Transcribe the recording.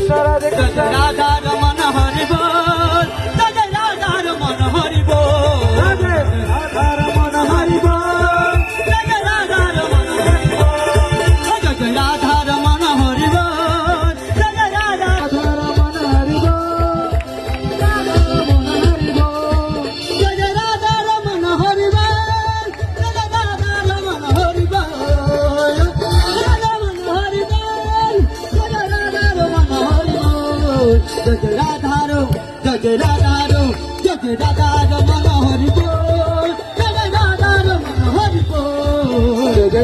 राधा रमण हरि बोल, जय राधा रमण हरि बोल, राधा रमण हरी बोल, जय राधा रमण हरि बोल, जय राधा रमण हरि बोल, जय राधा राधा रमण हरी बोल, राधा रमण हरी बोल, जय राधा रमण हरि बोल, जय राधा रमण हरि बोल, राधा रमण हरि बोल, जय राधा रमण हरि बोल, जय राधा रो, जय राधा रो, जय राधा रमण हरि बोल, जय राधा रमण हरि बोल, जय